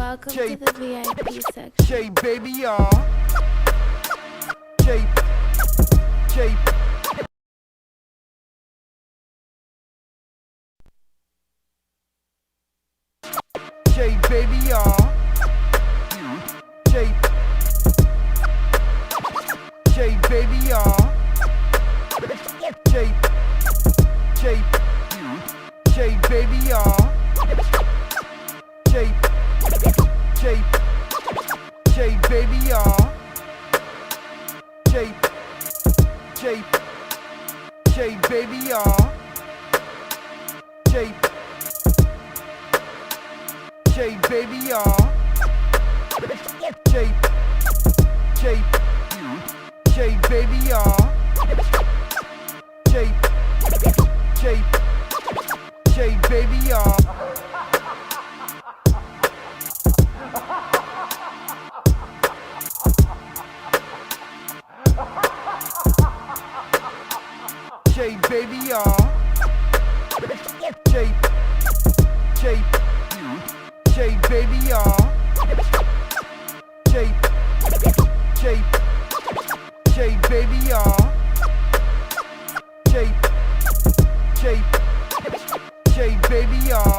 Welcome to the VIP section. J baby, y'all. J. J baby, y'all. J baby, y'all. J baby, y'all. J baby, y'all. J baby, y'all. J baby, y'all. J baby, y'all. J baby, y'all. J baby, y'all. J baby, y'all. J baby, y'all.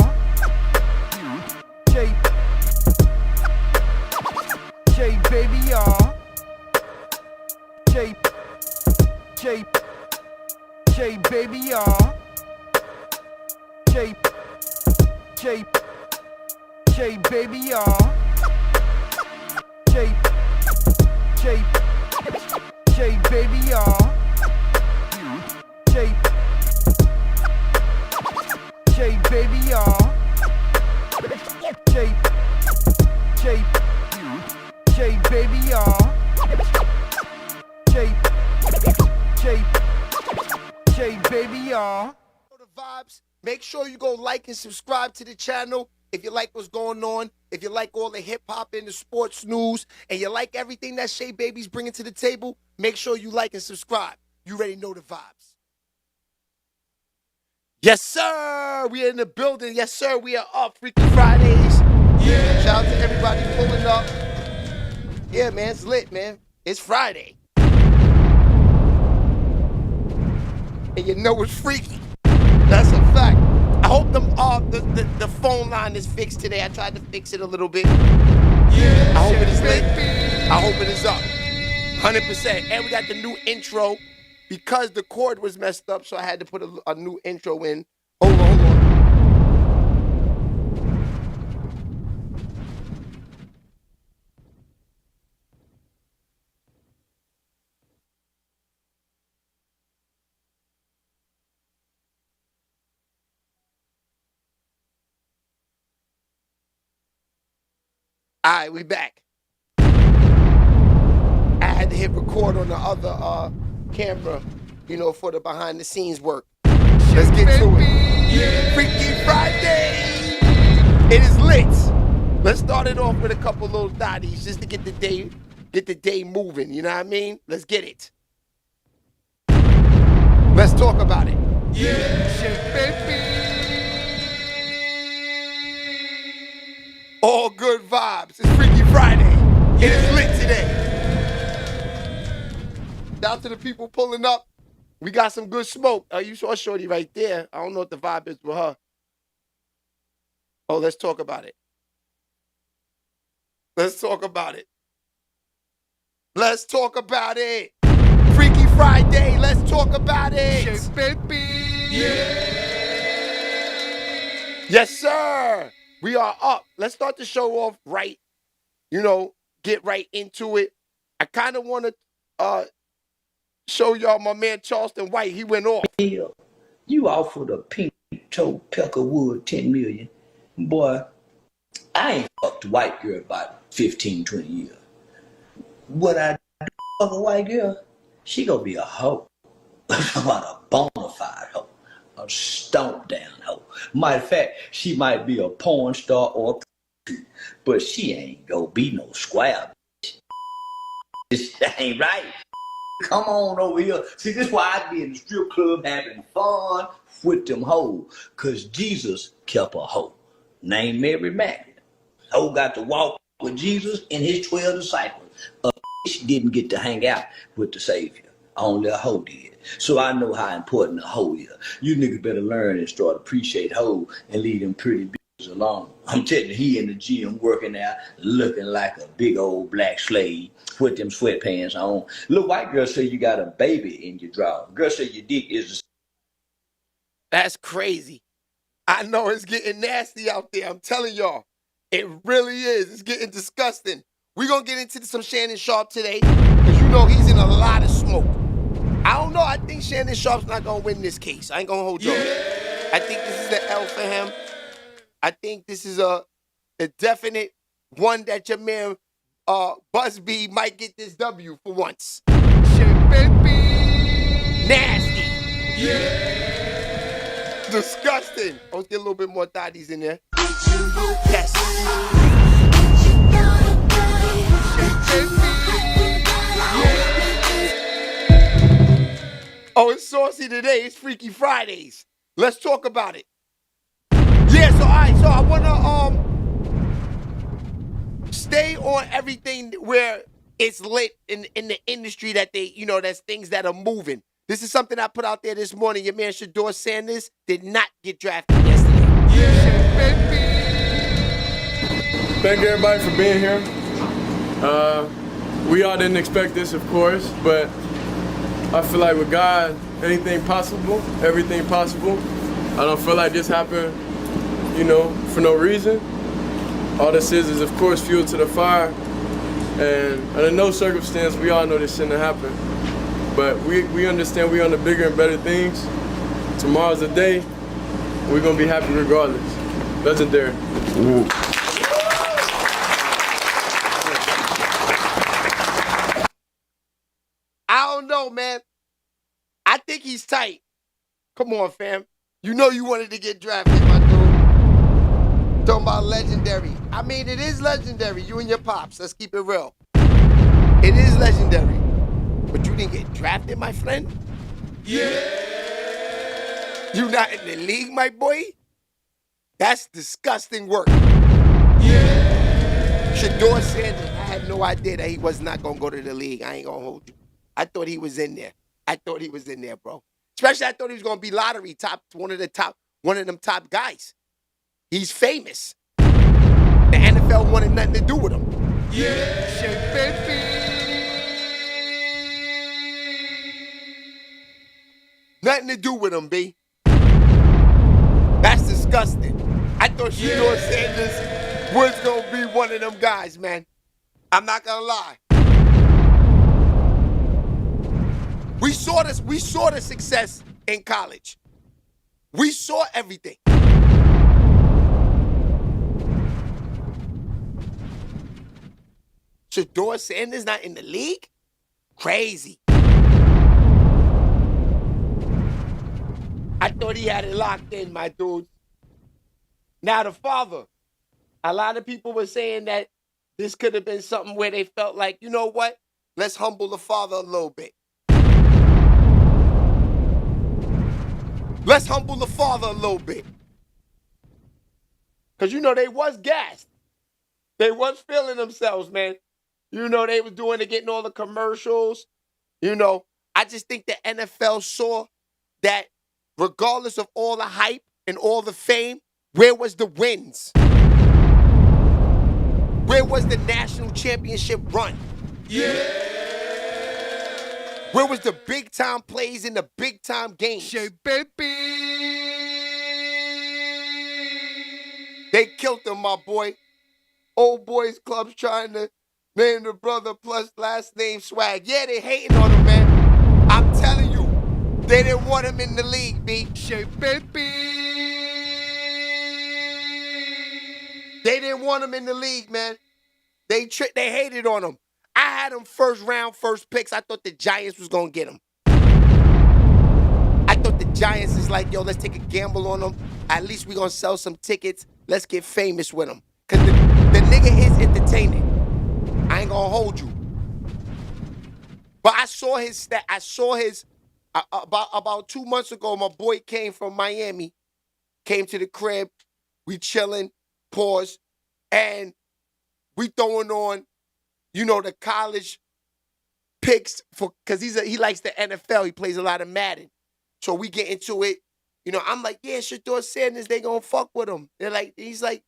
J baby, y'all. J baby, y'all. J baby, y'all. J baby, y'all. J baby, y'all. J baby, y'all. J baby, y'all. J baby, y'all. The vibes. Make sure you go like and subscribe to the channel if you like what's going on. If you like all the hip hop and the sports news, and you like everything that Shay Baby's bringing to the table, make sure you like and subscribe. You already know the vibes. Yes, sir. We are in the building. Yes, sir. We are up. Freaky Fridays. Yeah. Shout out to everybody pulling up. Yeah, man. It's lit, man. It's Friday. And you know it's freaky. That's a fact. I hope the phone line is fixed today. I tried to fix it a little bit. Yeah. I hope it is lit. I hope it is up. 100%. And we got the new intro because the cord was messed up, so I had to put a new intro in. Hold on. All right, we back. I had to hit record on the other camera, you know, for the behind the scenes work. Let's get to it. Yeah. Freaky Friday. It is lit. Let's start it off with a couple little thotties just to get the day moving. You know what I mean? Let's get it. Let's talk about it. Yeah. All good vibes. It's Freaky Friday. It is lit today. Shout out to the people pulling up. We got some good smoke. You saw Shorty right there. I don't know what the vibe is with her. Oh, let's talk about it. Let's talk about it. Let's talk about it. Freaky Friday. Let's talk about it. Yeah. Yes, sir. We are up. Let's start the show off right. You know, get right into it. I kind of want to show y'all my man Charleston White. He went off. You offered a pink toe Peckerwood 10 million. Boy, I ain't fucked a white girl about 15, 20 years. When I fuck a white girl, she gonna be a hoe. About a bona fide hoe. A stomp down hoe. Matter of fact, she might be a porn star or a but she ain't gonna be no square. This ain't right. Come on over here. See, this is why I be in the strip club having fun with them hoes. Cause Jesus kept a hoe named Mary Magdalene. Ho got to walk with Jesus and his 12 disciples. A didn't get to hang out with the Savior. Only a hoe did. So I know how important a hoe is. You niggas better learn and start appreciate hoe and leave them pretty bitches alone. I'm telling you, he in the gym working out, looking like a big old black slave with them sweatpants on. Little white girl say you got a baby in your drawer. Girl say your dick is the... That's crazy. I know it's getting nasty out there. I'm telling y'all. It really is. It's getting disgusting. We're going to get into some Shannon Sharpe today because you know he's in a lot of smoke. I don't know. I think Shannon Sharpe's not going to win this case. I ain't going to hold you. I think this is the L for him. I think this is a definite one that your man Busby might get this W for once. Nasty. Disgusting. Let's get a little bit more thotties in there. Yes. Oh, it's saucy today. It's Freaky Fridays. Let's talk about it. Yeah, so all right, so I wanna stay on everything where it's lit in the industry that they, you know, that's things that are moving. This is something I put out there this morning. Your man Shador Sanders did not get drafted yesterday. Thank everybody for being here. We all didn't expect this, of course, but I feel like with God, anything possible, everything possible. I don't feel like this happened, you know, for no reason. All this is of course, fuel to the fire. And under no circumstance, we all know this shouldn't have happened. But we understand we're on the bigger and better things. Tomorrow's the day. We're going to be happy regardless. Legendary. I don't know, man. I think he's tight. Come on, fam. You know you wanted to get drafted, my dude. Talking about legendary. I mean, it is legendary. You and your pops. Let's keep it real. It is legendary. But you didn't get drafted, my friend? Yeah. You not in the league, my boy? That's disgusting work. Yeah. Shador Sanders, I had no idea that he was not going to go to the league. I ain't going to hold you. I thought he was in there. I thought he was in there, bro. Especially I thought he was going to be lottery one of them top guys. He's famous. The NFL wanted nothing to do with him. Yeah, baby. Nothing to do with him, B. That's disgusting. I thought Shador Sanders was going to be one of them guys, man. I'm not going to lie. We saw the success in college. We saw everything. Shador Sanders not in the league? Crazy. I thought he had it locked in, my dude. Now the father. A lot of people were saying that this could have been something where they felt like, you know what? Let's humble the father a little bit. Let's humble the father a little bit. Because, you know, they was gassed. They was feeling themselves, man. You know, they was doing it, getting all the commercials. You know, I just think the NFL saw that regardless of all the hype and all the fame, where was the wins? Where was the national championship run? Yeah. Where was the big time plays in the big time games? Baby. They killed them, my boy. Old boys clubs trying to name the brother plus last name Swag. Yeah, they hating on him, man. I'm telling you, they didn't want him in the league, B. Baby. They didn't want him in the league, man. They hated on him. I had him first round, first picks. I thought the Giants was going to get him. I thought the Giants is like, yo, let's take a gamble on him. At least we going to sell some tickets. Let's get famous with him. Because the nigga is entertaining. I ain't going to hold you. But I saw his stat. I saw his, about 2 months ago, my boy came from Miami, came to the crib. We chilling, pause. And we throwing on, you know, the college picks because he likes the NFL. He plays a lot of Madden. So we get into it. You know, I'm like, yeah, Shador Sanders, they gonna fuck with him. They're like, he's like,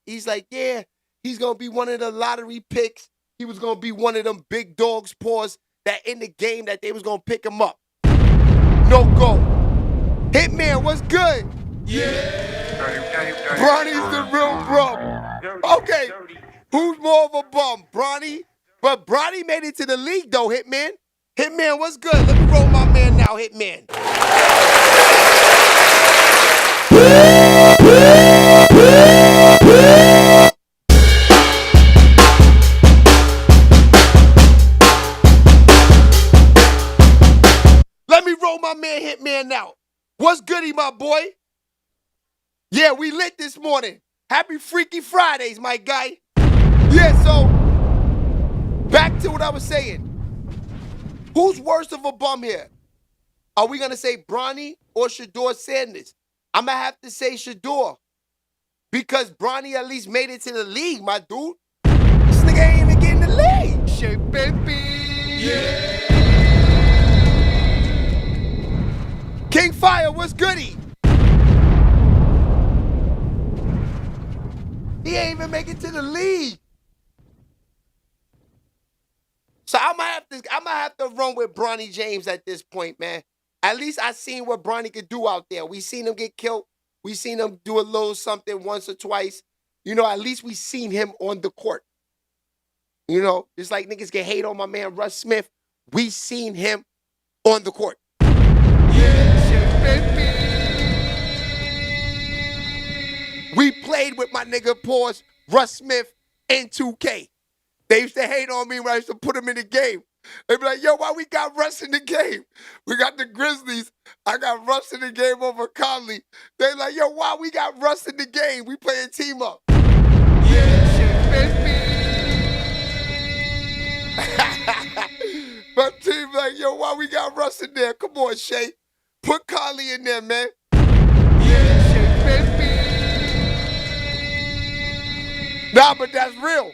yeah, he's gonna be one of the lottery picks. He was gonna be one of them big dogs, paws, that in the game that they was gonna pick him up. No go. Hitman, what's good? Yeah. Bronny's the real bro. Okay, who's more of a bum, Bronny? But Bronny made it to the league though, Hitman. Hitman, what's good? Let me roll my man now, Hitman. Let me roll my man Hitman now. What's goody, my boy? Yeah, we lit this morning. Happy Freaky Fridays, my guy. Yeah, so back to what I was saying. Who's worse of a bum here? Are we going to say Bronny or Shador Sanders? I'm going to have to say Shador. Because Bronny at least made it to the league, my dude. This nigga ain't even getting the league. Shit, baby. Yeah. King Fire, what's goody? He ain't even make it to the league. So I'm gonna have to run with Bronny James at this point, man. At least I seen what Bronny could do out there. We seen him get killed. We seen him do a little something once or twice. You know, at least we seen him on the court. You know, just like niggas get hate on my man Russ Smith, we seen him on the court. Yeah, baby. We played with my nigga Paws, Russ Smith, in 2K. They used to hate on me when I used to put him in the game. They be like, yo, why we got Russ in the game? We got the Grizzlies. I got Russ in the game over Conley. They like, yo, why we got Russ in the game? We playing team up. Yeah, baby. My team like, yo, why we got Russ in there? Come on, Shay. Put Conley in there, man. Yeah, baby. Nah, but that's real.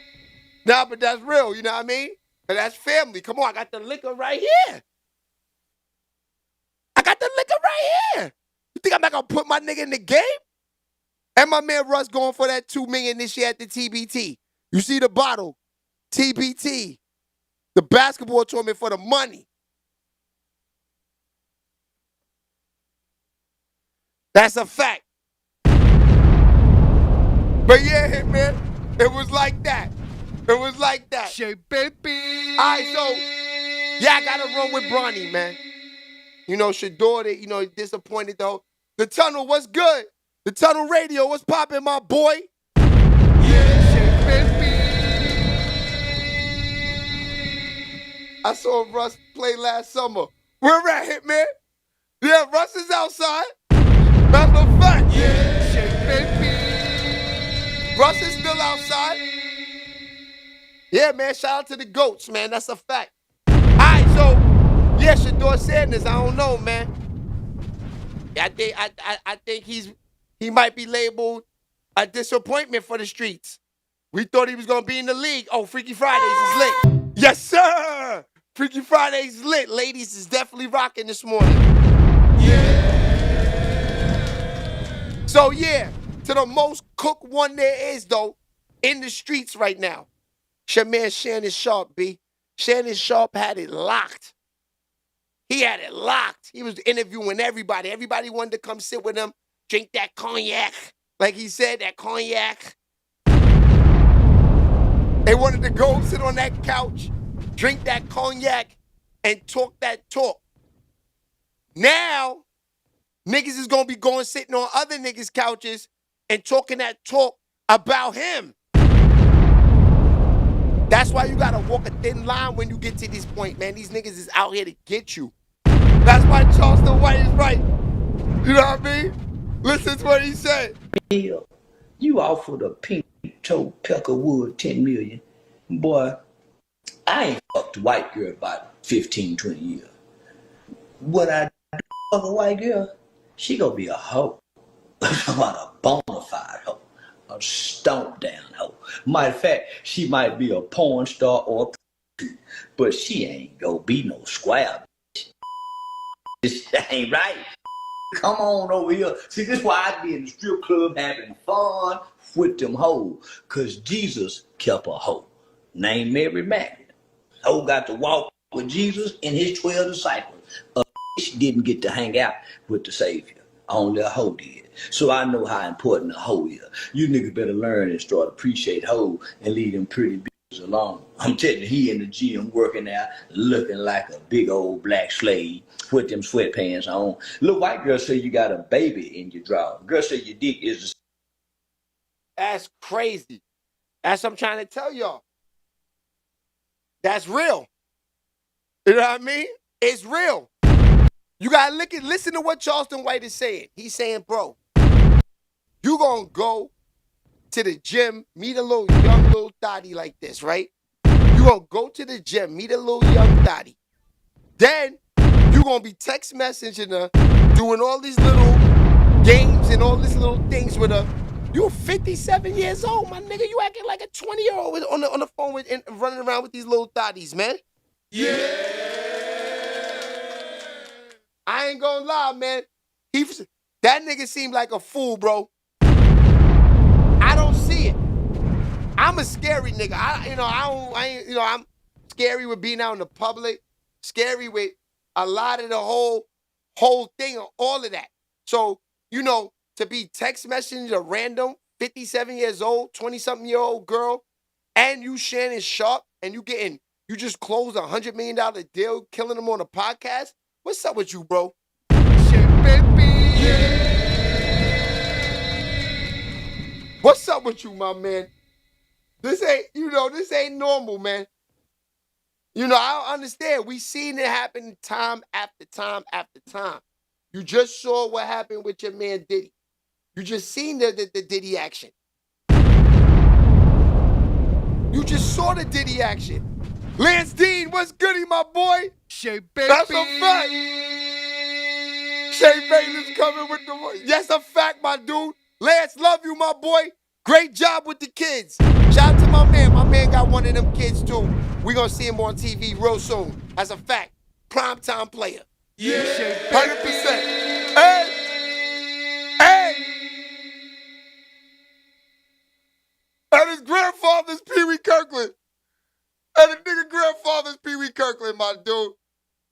Nah, but that's real, you know what I mean? But that's family. Come on, I got the liquor right here. I got the liquor right here. You think I'm not going to put my nigga in the game? And my man Russ going for that $2 million this year at the TBT. You see the bottle, TBT, the basketball tournament for the money. That's a fact. But yeah, man, it was like that. It was like that. Shit, baby. All right, so, yeah, I got to run with Bronny, man. You know, Shador, you know, disappointed, though. The Tunnel, what's good? The Tunnel Radio, what's poppin', my boy? Yeah, shit, baby. I saw Russ play last summer. Where at, Hitman? Yeah, Russ is outside. That's a fact. Yeah, shit, baby. Russ is still outside. Yeah, man, shout out to the GOATs, man. That's a fact. All right, so, yeah, Shador Sanders, I don't know, man. I think he might be labeled a disappointment for the streets. We thought he was going to be in the league. Oh, Freaky Fridays is lit. Yes, sir. Freaky Fridays is lit. Ladies is definitely rocking this morning. Yeah. So, yeah, to the most cooked one there is, though, in the streets right now. It's your man Shannon Sharpe, B. Shannon Sharpe had it locked. He had it locked. He was interviewing everybody. Everybody wanted to come sit with him, drink that cognac. Like he said, that cognac. They wanted to go sit on that couch, drink that cognac, and talk that talk. Now, niggas is going to be going sitting on other niggas' couches and talking that talk about him. That's why you gotta walk a thin line when you get to this point, man. These niggas is out here to get you. That's why Charleston White is right. You know what I mean? Listen to what he said. Bill, you offered a pink toe pecker wood 10 million. Boy, I ain't fucked a white girl about 15, 20 years. What I do fuck a white girl, she gonna be a hoe. About a bona fide hoe. A stomp down hoe. Matter of fact, she might be a porn star or a prostitute, but she ain't gonna be no square. This ain't right. Come on over here. See, this is why I be in the strip club having fun with them hoes. Cause Jesus kept a hoe named Mary Magdalene. Hoe got to walk with Jesus and his 12 disciples. A didn't get to hang out with the Savior. Only a hoe did. So I know how important a hoe is. You niggas better learn and start appreciate hoe and leave them pretty bitches alone. I'm telling you, he in the gym working out, looking like a big old black slave with them sweatpants on. Little white girl say you got a baby in your drawer. Girl say your dick is a... That's crazy. That's what I'm trying to tell y'all. That's real. You know what I mean? It's real. You gotta listen to what Charleston White is saying. He's saying, bro, you gonna go to the gym, meet a young little thotty like this, right? You gonna go to the gym, meet a little young thotty. Then you gonna be text messaging her, doing all these little games and all these little things with her. You 57 years old, my nigga. You acting like a 20-year-old on the phone with and running around with these little thotties, man. Yeah. I ain't gonna lie, man. That nigga seemed like a fool, bro. I don't see it. I'm a scary nigga. I'm scary with being out in the public. Scary with a lot of the whole thing, all of that. So, to be text messaging a random 57 years old, 20-something-year-old girl, and you Shannon Sharpe, and you just closed $100 million deal, killing them on a podcast. What's up with you, bro? Shit, baby. Yeah. What's up with you, my man? This ain't normal, man. I don't understand. We seen it happen time after time after time. You just saw what happened with your man Diddy. You just seen the Diddy action. You just saw the Diddy action. Lance Dean, what's goody, my boy? Shay Baby. That's a fact. Shay Bailey's coming with the... That's a fact, my dude. Lance, love you, my boy. Great job with the kids. Shout out to my man. My man got one of them kids, too. We're going to see him on TV real soon. That's a fact. Primetime player. Yeah. 100%. Hey. And his grandfather's Pee Wee Kirkland. And the nigga grandfather's Pee Wee Kirkland, my dude.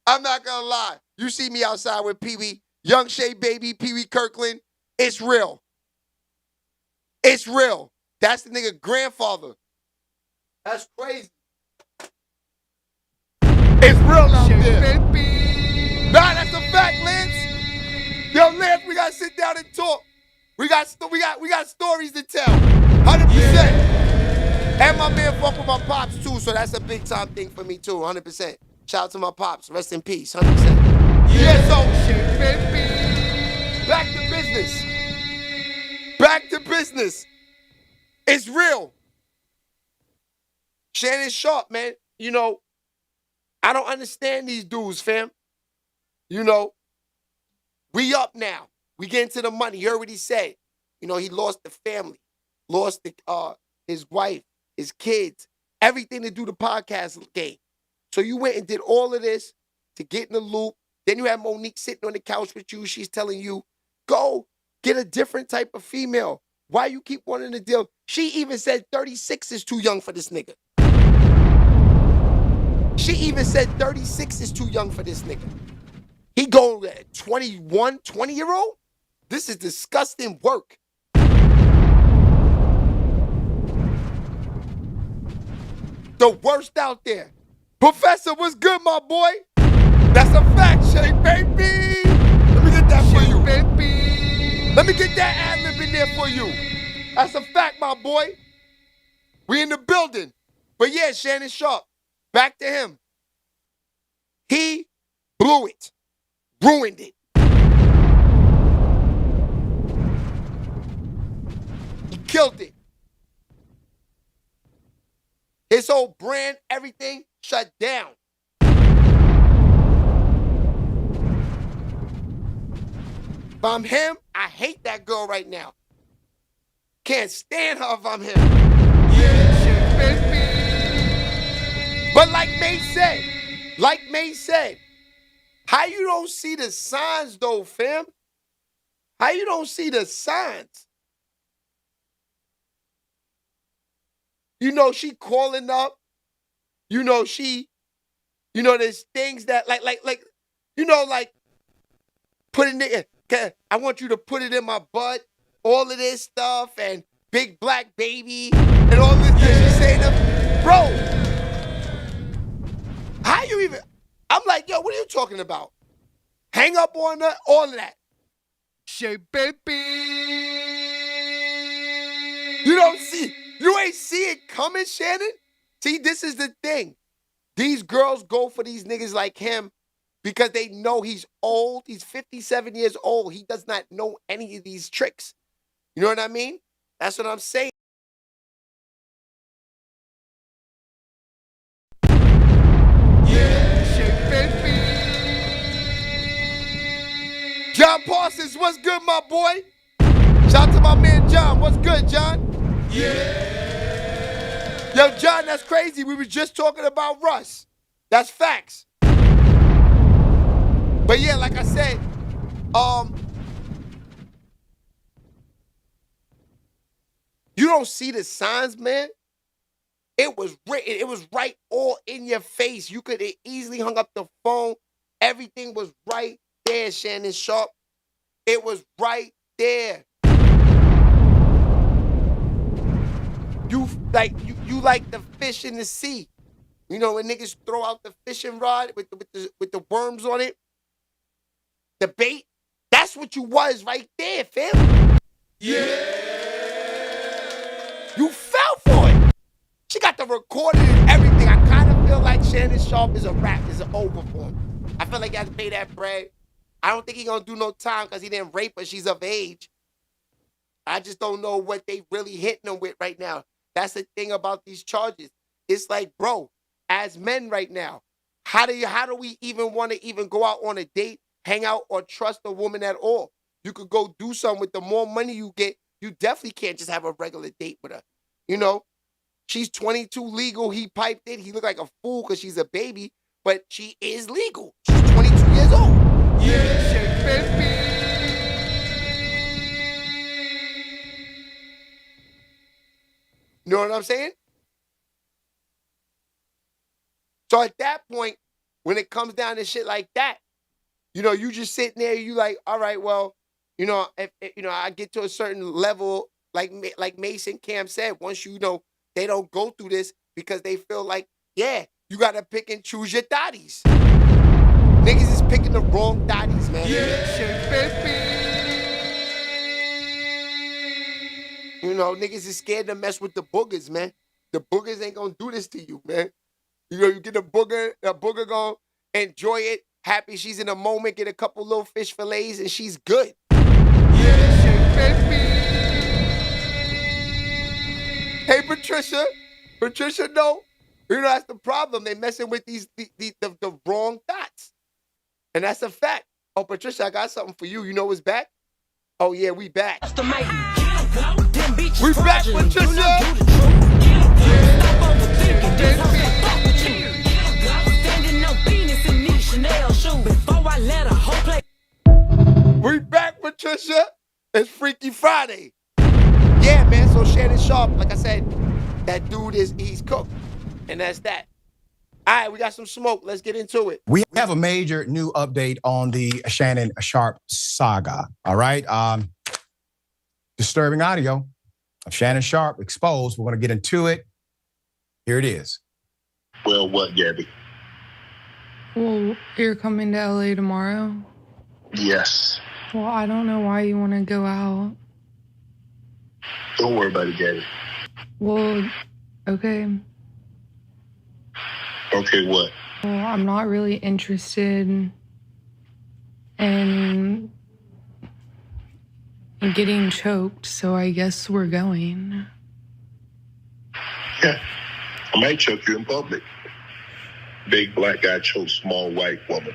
I'm not gonna lie. You see me outside with Pee Wee, young Shay Baby, Pee Wee Kirkland. It's real. It's real. That's the nigga grandfather. That's crazy. It's real out there. Baby. Nah, that's a fact, Lance. Yo, Lance, we gotta sit down and talk. We got stories to tell. 100%. Yeah. And my man fuck with my pops too, so that's a big time thing for me too. 100%. Shout out to my pops. Rest in peace. 100%. Yeah, so back to business. Back to business. It's real. Shannon Sharpe, man. I don't understand these dudes, fam. We up now. We get into the money. You heard what he said. He lost the family, lost his wife, his kids, everything to do the podcast game. So you went and did all of this to get in the loop. Then you have Monique sitting on the couch with you. She's telling you, go get a different type of female. Why you keep wanting to deal? She even said 36 is too young for this nigga. She even said 36 is too young for this nigga. He go 21, 20-year-old? This is disgusting work. The worst out there. Professor, what's good, my boy? That's a fact, Shay, baby. Let me get that for you, baby. Let me get that ad-lib in there for you. That's a fact, my boy. We in the building. But yeah, Shannon Sharpe, back to him. He blew it. Ruined it. He killed it. His whole brand, everything, shut down. If I'm him, I hate that girl right now. Can't stand her if I'm him. Yeah, baby. But like May said, how you don't see the signs though, fam? How you don't see the signs? You know, she calling up. You know, there's things that like, like putting it in. I want you to put it in my butt. All of this stuff and big black baby and all this that she's saying to, bro. How you even? I'm like, yo, what are you talking about? Hang up on her, all of that. Baby. You ain't see it coming, Shannon? See, this is the thing. These girls go for these niggas like him because they know he's old. He's 57 years old. He does not know any of these tricks. You know what I mean? That's what I'm saying. John Parsons, what's good, my boy? Shout out to my man John. What's good, John? Yeah. Yo, John, that's crazy. We were just talking about Russ. That's facts. But yeah, like I said, you don't see the signs, man. It was written. It was right all in your face. You could have easily hung up the phone. Everything was right there, Shannon Sharpe. It was right there. You like the fish in the sea. You know when niggas throw out the fishing rod with the worms on it, the bait. That's what you was right there, fam. Yeah. You fell for it. She got the recording and everything. I kind of feel like Shannon Sharpe is a rap, is an over for him. I feel like he has to pay that bread. I don't think he's gonna do no time because he didn't rape her. She's of age. I just don't know what they really hitting him with right now. That's the thing about these charges. It's like, bro, as men right now, how do we even want to even go out on a date, hang out, or trust a woman at all? You could go do something with the more money you get. You definitely can't just have a regular date with her. You know, she's 22 legal. He piped it. He looked like a fool because she's a baby, but she is legal. She's 22 years old. Yeah, baby. You know what I'm saying? So at that point, when it comes down to shit like that, you know, you just sitting there, you like, all right, well, you know, if I get to a certain level, like Mason Cam said, once you know they don't go through this because they feel like, yeah, you gotta pick and choose your thotties. Niggas is picking the wrong thotties, man. Yeah, baby. You know, niggas is scared to mess with the boogers, man. The boogers ain't gonna do this to you, man. You know, you get the booger gonna enjoy it, happy she's in a moment, get a couple little fish fillets, and she's good. Yeah, baby. Hey, Patricia. Patricia, no. You know, that's the problem. They messing with the wrong thoughts. And that's a fact. Oh, Patricia, I got something for you. You know what's back? Oh, yeah, we back. We back, Patricia. We back, Patricia. It's Freaky Friday. Yeah, man. So Shannon Sharpe, like I said, that dude he's cooked. And that's that. All right, we got some smoke. Let's get into it. We have a major new update on the Shannon Sharpe saga. All right. Disturbing audio of Shannon Sharpe exposed. We're going to get into it. Here it is. Well, what, Gabby? Well, you're coming to LA tomorrow? Yes. Well, I don't know why you want to go out. Don't worry about it, Gabby. Well, okay. Okay, what? Well, I'm not really interested in getting choked, so I guess we're going. Yeah. I might choke you in public. Big black guy chokes small white woman.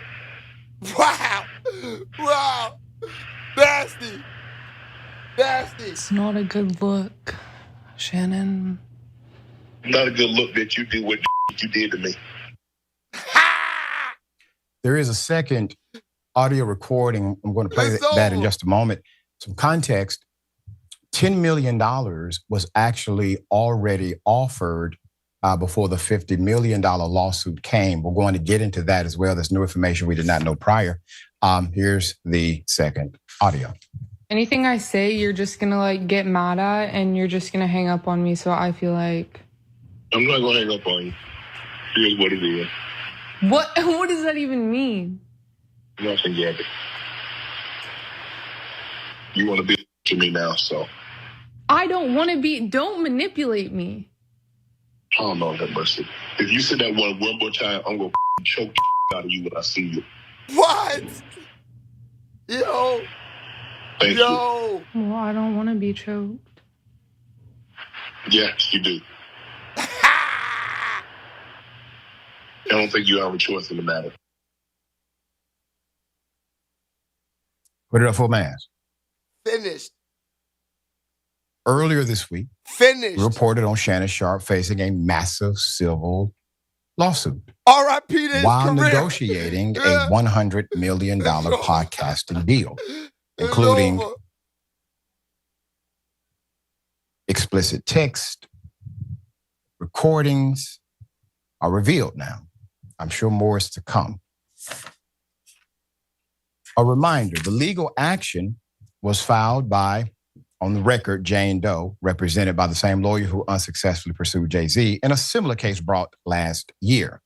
Wow. Wow. Nasty. Bastard. It's not a good look, Shannon. Not a good look that you did what you did to me. There is a second audio recording. I'm going to play that in just a moment. Some context. $10 million was actually already offered before the $50 million lawsuit came. We're going to get into that as well. There's new information we did not know prior. Here's the second audio. Anything I say, you're just gonna like get mad at, and you're just gonna hang up on me. So I feel like I'm not gonna hang up on you. Here's what it is. what does that even mean? Nothing yet. You want to be to me now, so. I don't want to be. Don't manipulate me. I don't know that mercy. If you say that one more time, I'm gonna choke the out of you when I see you. What? Yo. Thank Yo. you. Well, I don't want to be choked. Yes, you do. I don't think you have a choice in the matter. Put it up for mass. Finished. Earlier this week, Finished. we reported on Shannon Sharpe facing a massive civil lawsuit R.I.P. to his while career. negotiating a $100 million podcasting deal, including explicit text, recordings are revealed now. I'm sure more is to come. A reminder, the legal action was filed by, on the record, Jane Doe, represented by the same lawyer who unsuccessfully pursued Jay-Z in a similar case brought last year.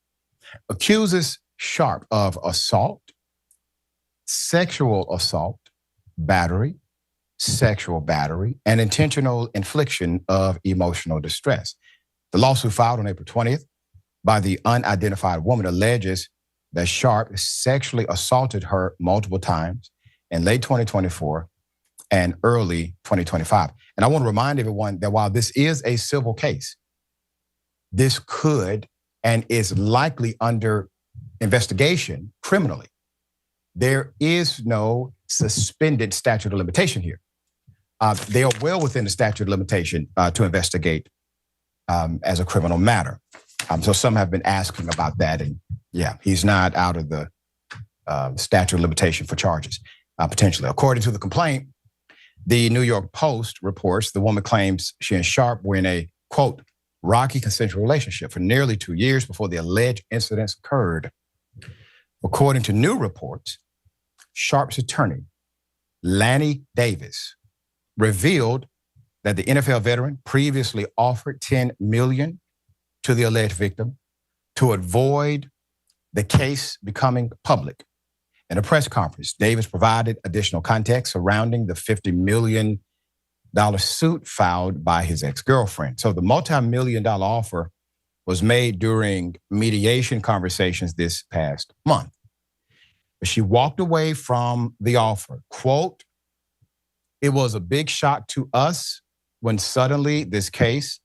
Accuses Sharpe of assault, sexual assault, battery, sexual battery, and intentional infliction of emotional distress. The lawsuit filed on April 20th by the unidentified woman alleges that Sharpe sexually assaulted her multiple times in late 2024 and early 2025. And I want to remind everyone that while this is a civil case, this could and is likely under investigation criminally. There is no suspended statute of limitation here. They are well within the statute of limitation to investigate as a criminal matter. So some have been asking about that, and yeah, he's not out of the statute of limitation for charges, potentially. According to the complaint, the New York Post reports the woman claims she and Sharpe were in a, quote, rocky consensual relationship for nearly 2 years before the alleged incidents occurred. According to new reports, Sharpe's attorney, Lanny Davis, revealed that the NFL veteran previously offered $10 million to the alleged victim to avoid the case becoming public. In a press conference, Davis provided additional context surrounding the $50 million suit filed by his ex-girlfriend. So the multi-million-dollar offer was made during mediation conversations this past month. But she walked away from the offer. Quote, "It was a big shock to us when suddenly this case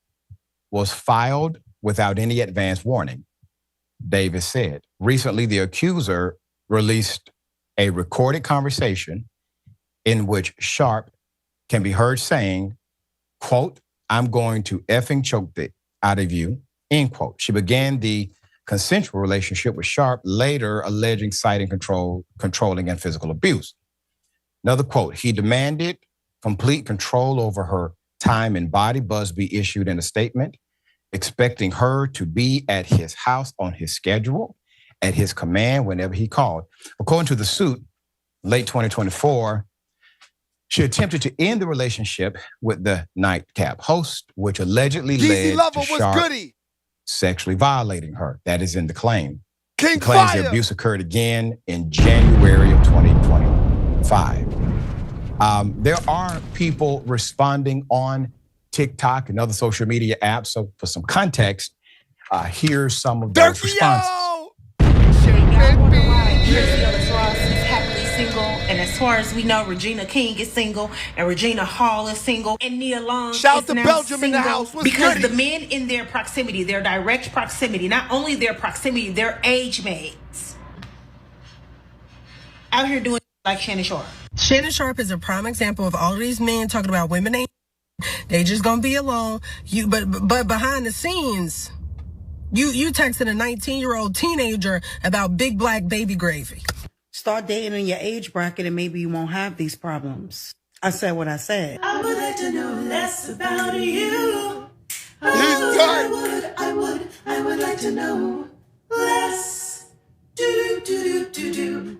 was filed without any advance warning," Davis said. Recently, the accuser released a recorded conversation in which Sharpe can be heard saying, quote, "I'm going to effing choke it out of you," end quote. She began the consensual relationship with Sharpe, later alleging citing controlling and physical abuse. Another quote, "He demanded complete control over her time and body," Busby issued in a statement, expecting her to be at his house on his schedule, at his command whenever he called. According to the suit, late 2024, she attempted to end the relationship with the nightcap host, which allegedly led to Sharpe sexually violating her. That is in the claim. He claims the abuse occurred again in January of 2025. There are people responding on TikTok and other social media apps. So for some context, here's some of those responses. Single, and as far as we know, Regina King is single, and Regina Hall is single, and Nia Long is now Belgium in the house. Because the men in their proximity, their direct proximity, not only their proximity, their age mates, out here doing like Shannon Sharpe. Shannon Sharpe is a prime example of all of these men talking about women ain't. They just gonna be alone. But behind the scenes, you texted a 19-year-old teenager about big black baby gravy. Start dating in your age bracket and maybe you won't have these problems. I said what I said. I would like to know less about you. I would like to know less. Do.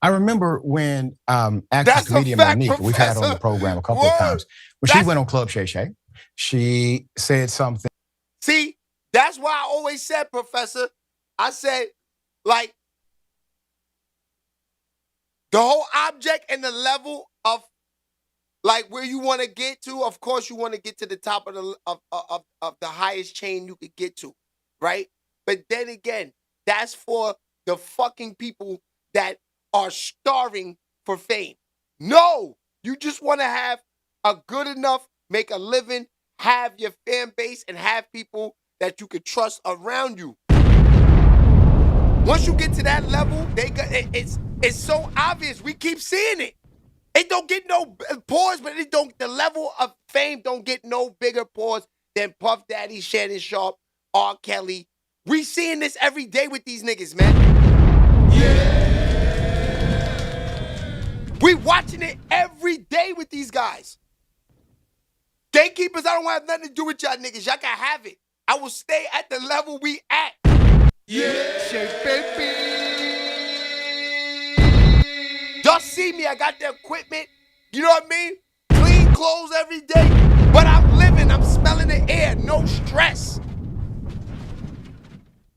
I remember when actress comedian Monique, we've had her on the program a couple of times, when she went on Club Shay Shay, she said something. See, that's why I always said, Professor, I said, like, the whole object and the level of, like, where you want to get to, of course you want to get to the top of the highest chain you could get to, right? But then again, that's for the fucking people that are starving for fame. No, you just want to have a good enough, make a living, have your fan base, and have people that you could trust around you. Once you get to that level, it's so obvious. We keep seeing it. It don't get no pause, but the level of fame don't get no bigger pause than Puff Daddy, Shannon Sharpe, R. Kelly. We seeing this every day with these niggas, man. Yeah. We watching it every day with these guys. Gatekeepers, I don't have nothing to do with y'all niggas. Y'all can have it. I will stay at the level we at. Yeah, baby. Y'all see me, I got the equipment. You know what I mean? Clean clothes every day. But I'm living, I'm smelling the air. No stress.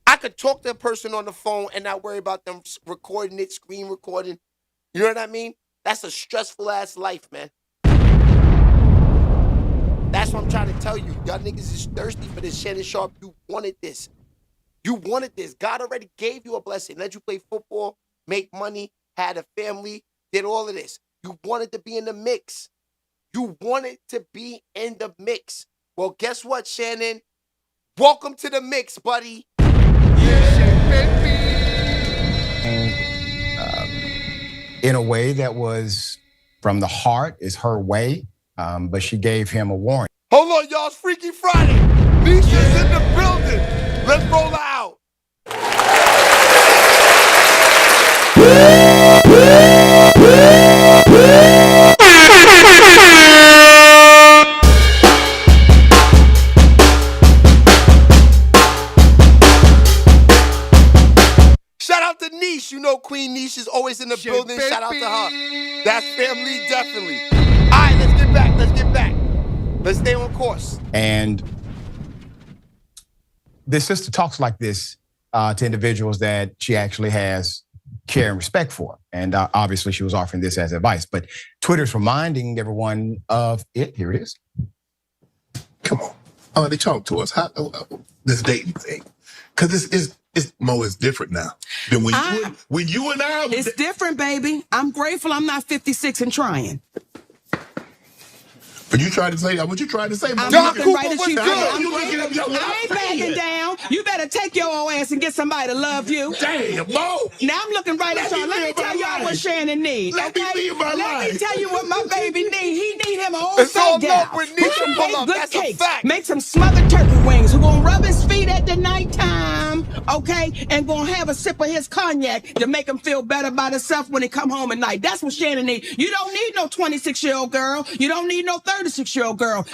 I could talk to a person on the phone and not worry about them recording it, screen recording. You know what I mean? That's a stressful ass life, man. That's what I'm trying to tell you. Y'all niggas is thirsty for this. Shannon Sharpe, you wanted this. You wanted this. God already gave you a blessing. Let you play football, make money, had a family, did all of this. You wanted to be in the mix. You wanted to be in the mix. Well, guess what, Shannon? Welcome to the mix, buddy. Yeah, baby. In a way that was from the heart, is her way, but she gave him a warning. Hold on, y'all. It's Freaky Friday. Nisha's in the building. Let's roll her out. Shout out to Niche. You know Queen Niche is always in the building. Shout out to her. That's family, definitely. All right, let's get back. Let's stay on course. And this sister talks like this to individuals that she actually has care and respect for. And obviously she was offering this as advice, but Twitter's reminding everyone of it. Here it is. Come on. They talk to us. How this dating thing. Because it's Mo is different now than when you and I. It's different, baby. I'm grateful I'm not 56 and trying. But you tried to say what you tried to say. I'm John looking Cooper, right at what's you. good? I ain't backing down. You better take your old ass and get somebody to love you. Damn, Mo. Now I'm looking right at y'all. Let me tell y'all what Shannon needs. Let me live my life. Let me tell you what my baby needs. He need him an old It's all fat gal. milk with Nisha pull up. Good That's a cakes. fact. Make some smothered turkey wings. Who gonna rub his feet at the nighttime, okay? And gonna have a sip of his cognac to make him feel better about himself when he come home at night. That's what Shannon needs. You don't need no 26-year-old girl. You don't need no 36-year-old girl.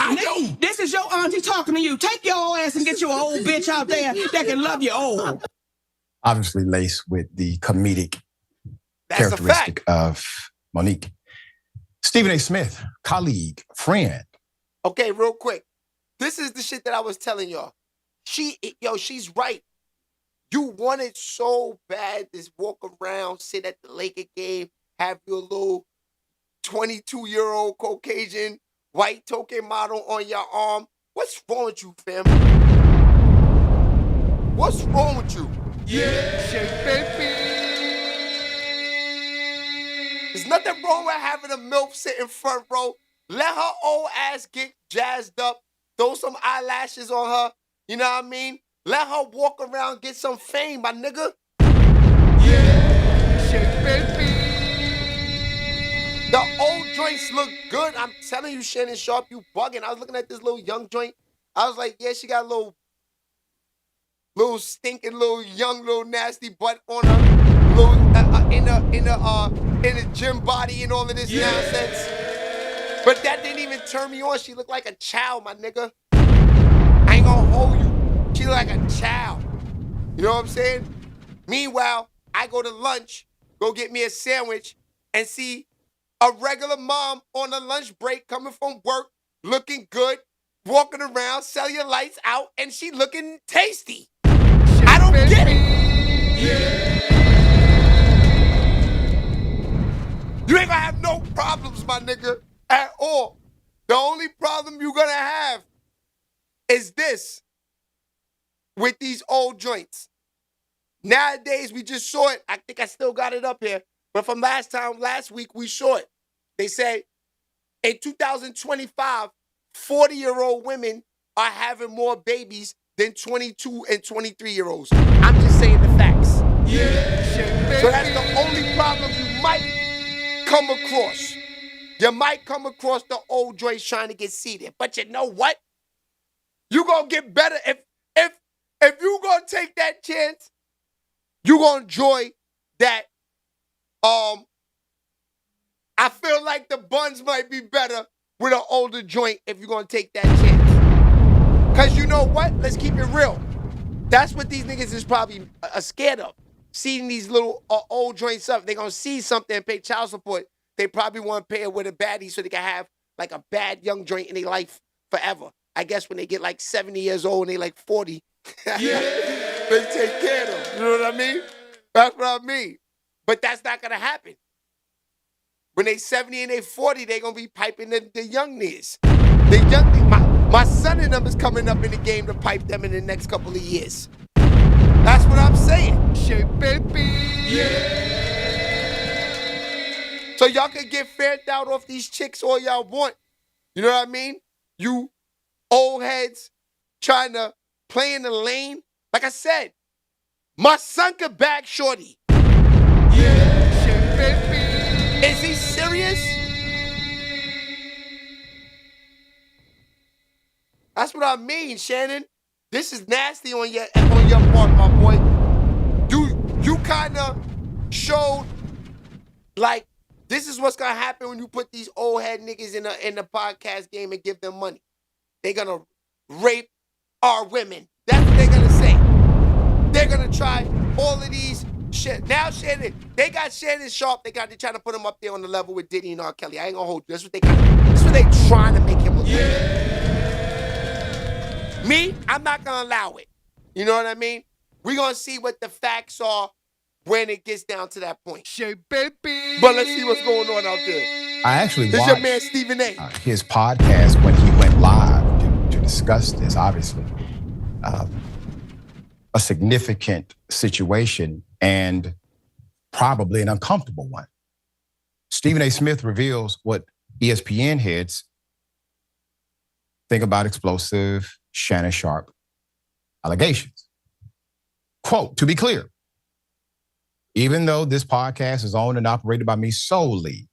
This is your auntie talking to you. Take your old ass and get you an old bitch out there that can love you old. Obviously laced with the comedic characteristic of Monique. Stephen A. Smith, colleague, friend. Okay, real quick. This is the shit that I was telling y'all. She's right. You wanted so bad to walk around, sit at the Laker game, have your little 22-year-old Caucasian white token model on your arm. What's wrong with you, fam? What's wrong with you? Yeah, baby. There's nothing wrong with having a MILF sit in front row. Let her old ass get jazzed up. Throw some eyelashes on her. You know what I mean? Let her walk around, get some fame, my nigga. Yeah, baby. The old joints look good. I'm telling you, Shannon Sharpe, you bugging. I was looking at this little young joint. I was like, yeah, she got a little stinking, young, nasty butt on her, in the gym body and all of this nonsense. But that didn't even turn me on. She looked like a child, my nigga. I ain't gonna hold you. She looked like a child. You know what I'm saying? Meanwhile, I go to lunch, go get me a sandwich, and see a regular mom on a lunch break coming from work, looking good, walking around, cellulite's out, and she looking tasty. I don't get it. You ain't gonna have no problems, my nigga, at all. The only problem you're gonna have is this with these old joints. Nowadays, we just saw it. I think I still got it up here. But from last week, we saw it. They say in 2025, 40-year-old women are having more babies than 22 and 23-year-olds. I'm just saying the facts. So that's the only problem you might come across. You might come across the old joints trying to get seated. But you know what? You gonna get better if you gonna take that chance. You gonna enjoy that. I feel like the buns might be better with an older joint if you're gonna take that chance. Cause you know what? Let's keep it real. That's what these niggas is probably scared of. Seeing these little old joints up. They're gonna see something and pay child support. They probably want to pay it with a baddie so they can have like a bad young joint in their life forever. I guess when they get like 70 years old and they like 40, they take care of them. You know what I mean? That's what I mean. But that's not gonna happen. When they 70 and they 40, they gonna be piping the young niggas. The young niggas. My son and them is coming up in the game to pipe them in the next couple of years. That's what I'm saying. So y'all can get fared out off these chicks all y'all want. You know what I mean? You old heads trying to play in the lane. Like I said, my son could bag shorty. Is he serious? That's what I mean, Shannon. This is nasty on your part, my boy. You kind of showed like this is what's gonna happen when you put these old head niggas in the podcast game and give them money. They're gonna rape our women. That's what they're gonna say. They're gonna try all of these shit. Now Shannon, they got Shannon Sharpe. They're trying to put him up there on the level with Diddy and R. Kelly. I ain't gonna hold you. That's what they trying to make him look like. Me, I'm not gonna allow it. You know what I mean? We're gonna see what the facts are when it gets down to that point. But let's see what's going on out there. I actually watched your man Stephen A. His podcast when he went live to discuss this. Obviously, a significant situation and probably an uncomfortable one. Stephen A. Smith reveals what ESPN heads think about explosive Shannon Sharpe allegations. Quote, to be clear, even though this podcast is owned and operated by me solely,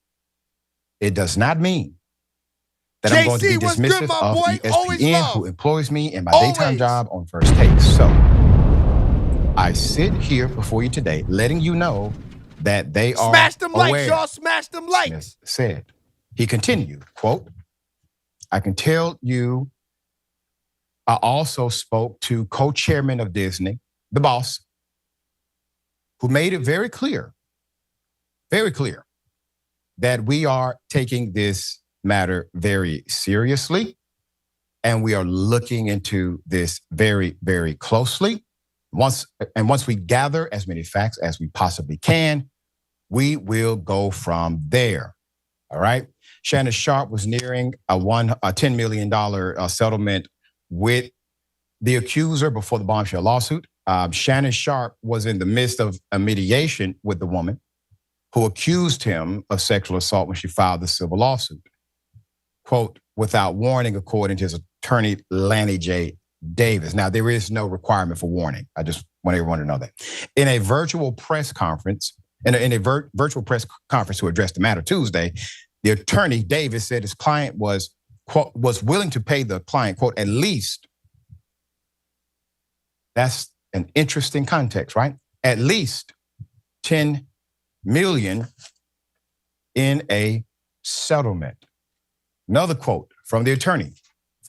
it does not mean that I'm going to be dismissive of ESPN, who employs me in my daytime job on First Take. So I sit here before you today, letting you know that they are smash them aware. Likes, y'all. Smash them likes. Smith said. He continued, quote, I can tell you I also spoke to co-chairman of Disney, the boss, who made it very clear that we are taking this matter very seriously and we are looking into this very, very closely. Once we gather as many facts as we possibly can, we will go from there. All right. Shannon Sharpe was nearing a $10 million settlement with the accuser before the bombshell lawsuit. Shannon Sharpe was in the midst of a mediation with the woman who accused him of sexual assault when she filed the civil lawsuit. Quote, without warning, according to his attorney, Lanny J. Davis. Now, there is no requirement for warning. I just want everyone to know that. In a virtual press conference to address the matter Tuesday, The attorney, Davis, said his client was, quote, was willing to pay the client, quote, at least. That's an interesting context, right? At least $10 million in a settlement. Another quote from the attorney.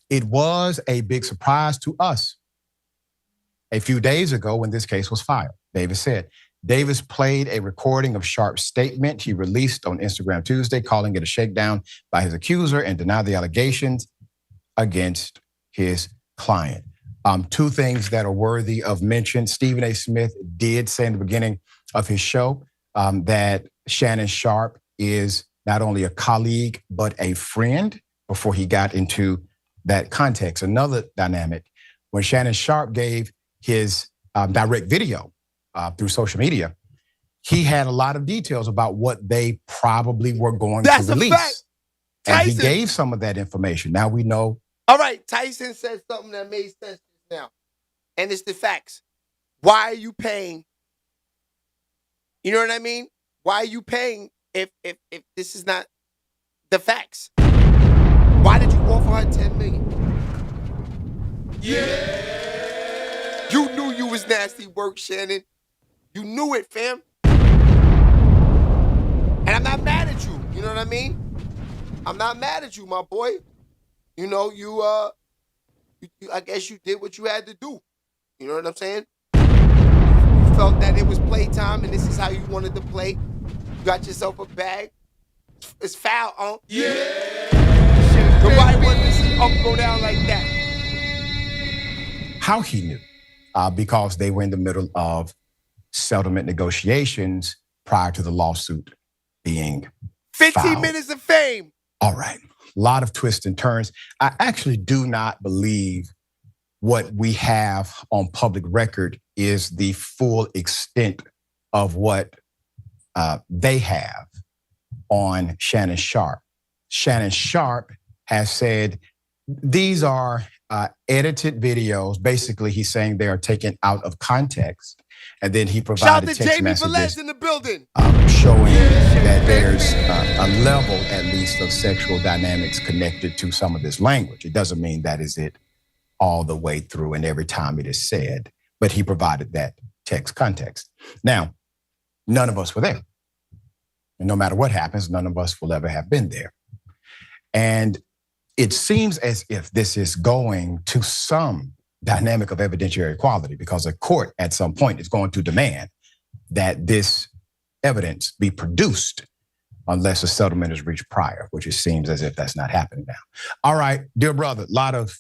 It was a big surprise to us. A few days ago when this case was filed, Davis said. Davis played a recording of Sharpe's statement he released on Instagram Tuesday, calling it a shakedown by his accuser and denied the allegations against his client. Two things that are worthy of mention. Stephen A. Smith did say in the beginning of his show that Shannon Sharpe is not only a colleague, but a friend before he got into that context. Another dynamic, when Shannon Sharpe gave his direct video through social media, he had a lot of details about what they probably were going to release. Fact. And he gave some of that information. Now we know. All right, Tyson said something that made sense just now. And it's the facts. Why are you paying? You know what I mean? Why are you paying if this is not the facts? Why did you offer her $10 million? Yeah. You knew you was nasty work, Shannon. You knew it, fam. And I'm not mad at you. You know what I mean? I'm not mad at you, my boy. You know, I guess you did what you had to do. You know what I'm saying? You felt that it was playtime and this is how you wanted to play. You got yourself a bag. It's foul, huh? Yeah. Nobody wanted to see Unc go down like that. How he knew? Because they were in the middle of settlement negotiations prior to the lawsuit being 15 filed. minutes of fame. All right. A lot of twists and turns. I actually do not believe what we have on public record is the full extent of what they have on Shannon Sharpe. Shannon Sharpe has said these are edited videos. Basically, he's saying they are taken out of context. And then he provided text messages in the building. Showing that there's a level, at least, of sexual dynamics connected to some of this language. It doesn't mean that is it all the way through and every time it is said, but he provided that text context. Now, none of us were there. And no matter what happens, none of us will ever have been there. And it seems as if this is going to some dynamic of evidentiary equality because a court at some point is going to demand that this evidence be produced unless a settlement is reached prior, which it seems as if that's not happening now. All right, dear brother, a lot of